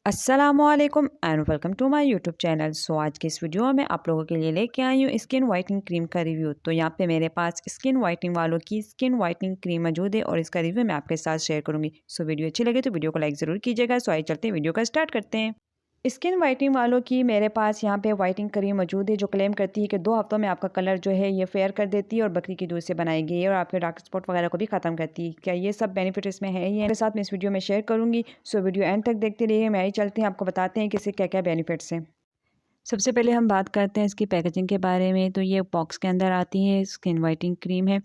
अस्सलामुअलैकुम and welcome to my YouTube channel. आज के इस वीडियो में आप लोगों के लिए लेके आई हूँ स्किन वाइटनिंग क्रीम का रिव्यू। तो यहाँ पे मेरे पास स्किन वाइटनिंग वालों की स्किन वाइटनिंग क्रीम मौजूद है और इसका रिव्यू मैं आपके साथ शेयर करूँगी। वीडियो अच्छी लगे तो वीडियो को लाइक ज़रूर कीजिएगा। आइए चलते हैं, वीडियो का स्टार्ट करते हैं। स्किन वाइटनिंग वालों की मेरे पास यहाँ पे वाइटनिंग क्रीम मौजूद है जो क्लेम करती है कि 2 हफ्तों में आपका कलर जो है ये फेयर कर देती है और बकरी की दूध से बनाई गई है और आपके डार्क स्पॉट वगैरह को भी ख़त्म करती है। क्या ये सब बेनिफिट इसमें है ही है, साथ में इस वीडियो में शेयर करूँगी। वीडियो एंड तक देखते रहिए। मैं ही चलते हैं, आपको बताते हैं कि इससे क्या क्या बेनिफिट्स हैं। सबसे पहले हम बात करते हैं इसकी पैकेजिंग के बारे में। तो ये बॉक्स के अंदर आती है, स्किन वाइटनिंग क्रीम है।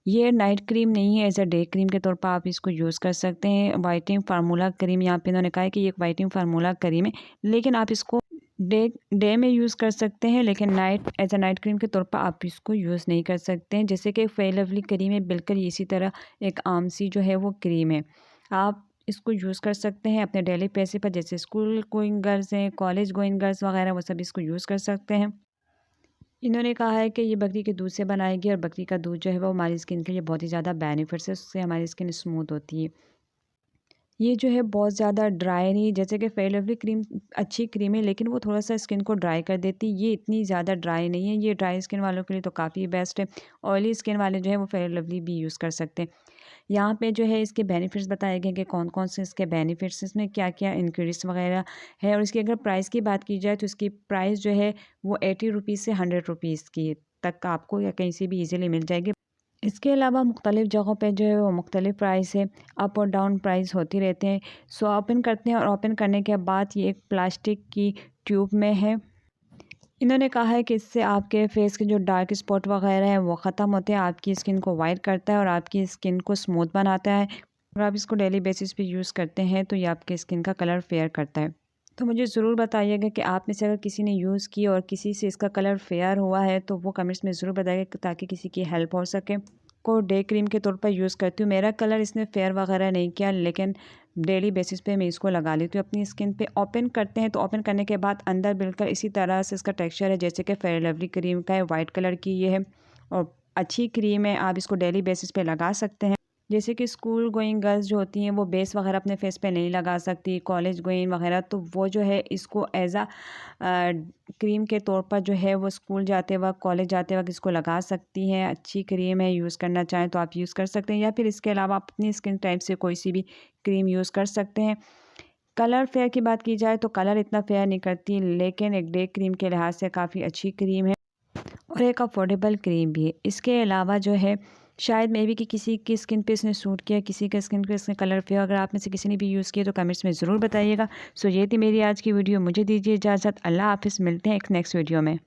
ये नाइट क्रीम नहीं है, एज अ डे क्रीम के तौर पर आप इसको यूज़ कर सकते हैं। वाइटनिंग फार्मूला क्रीम, यहाँ पे इन्होंने कहा है कि ये एक वाइटनिंग फार्मूला क्रीम है, लेकिन आप इसको डे में यूज़ कर सकते हैं, लेकिन night as a night cream के तौर पर आप इसको यूज़ नहीं कर सकते हैं। जैसे कि फेयर लवली क्रीम है, बिल्कुल इसी तरह एक आम सी जो है वो क्रीम है। आप इसको यूज़ कर सकते हैं अपने डेली बेसिस पर, जैसे स्कूल गोइंग गर्ल्स हैं, कॉलेज गोइंग गर्ल्स वगैरह, वो सब इसको यूज़ कर सकते हैं। इन्होंने कहा है कि ये बकरी के दूध से बनाएगी और बकरी का दूध जो है वो हमारी स्किन के लिए बहुत ही ज़्यादा बेनिफिट्स है, उससे हमारी स्किन स्मूथ होती है। ये जो है बहुत ज़्यादा ड्राई नहीं, जैसे कि फेयर लवली क्रीम अच्छी क्रीम है लेकिन वो थोड़ा सा स्किन को ड्राई कर देती है। ये इतनी ज़्यादा ड्राई नहीं है, ये ड्राई स्किन वालों के लिए तो काफ़ी बेस्ट है। ऑयली स्किन वाले जो है वो फेयर लवली भी यूज़ कर सकते हैं। यहाँ पे जो है इसके बेनिफिट्स बताए गए कि कौन कौन से इसके बेनिफिट्स, इसमें क्या क्या इंग्रेडिएंट्स वगैरह है। और इसकी अगर प्राइस की बात की जाए तो इसकी प्राइस जो है वो 80 रुपीज़ से 100 रुपीज़ की तक आपको या कहीं से भी ईजिली मिल जाएगी। इसके अलावा मुख्तलिफ़ जगहों पे जो है वो मुख्तलिफ़ प्राइस है, अप और डाउन प्राइस होती रहते हैं। ओपन करते हैं और ओपन करने के बाद ये एक प्लास्टिक की ट्यूब में है। इन्होंने कहा है कि इससे आपके फेस के जो डार्क स्पॉट वगैरह हैं वो ख़त्म होते हैं, आपकी स्किन को वाइट करता है और आपकी स्किन को स्मूथ बनाता है। अगर आप इसको डेली बेसिस पे यूज़ करते हैं तो ये आपके स्किन का कलर फेयर करता है। तो मुझे ज़रूर बताइएगा कि आप में से अगर किसी ने यूज़ की और किसी से इसका कलर फेयर हुआ है तो वो कमेंट्स में ज़रूर बताइएगा ताकि किसी की हेल्प हो सके। को डे क्रीम के तौर पर यूज़ करती हूँ। मेरा कलर इसने फेयर वगैरह नहीं किया, लेकिन डेली बेसिस पे मैं इसको लगा लेती हूँ अपनी स्किन पे। ओपन करते हैं तो ओपन करने के बाद अंदर बिल्कुल इसी तरह से इसका टेक्सचर है जैसे कि फेयर लवली क्रीम का है। वाइट कलर की ये है और अच्छी क्रीम है, आप इसको डेली बेसिस पे लगा सकते हैं। जैसे कि स्कूल गोइंग गर्ल्स जो होती हैं वो बेस वगैरह अपने फेस पे नहीं लगा सकती, कॉलेज गोइंग वगैरह, तो वो जो है इसको एज अ क्रीम के तौर पर जो है वो स्कूल जाते वक्त, कॉलेज जाते वक्त इसको लगा सकती हैं। अच्छी क्रीम है, यूज़ करना चाहें तो आप यूज़ कर सकते हैं, या फिर इसके अलावा आप अपनी स्किन टाइप से कोई सी भी क्रीम यूज़ कर सकते हैं। कलर फेयर की बात की जाए तो कलर इतना फेयर नहीं करती, लेकिन एक डे क्रीम के लिहाज से काफ़ी अच्छी क्रीम है और एक अफोर्डेबल क्रीम भी है। इसके अलावा जो है शायद मे बी कि किसी की स्किन पे इसने सूट किया, किसी के स्किन पे इसने कलर फेयर, अगर आप में से किसी ने भी यूज़ किया तो कमेंट्स में ज़रूर बताइएगा। ये थी मेरी आज की वीडियो, मुझे दीजिए इजाज़त। अल्लाह हाफ़िज़, मिलते हैं एक नेक्स्ट वीडियो में।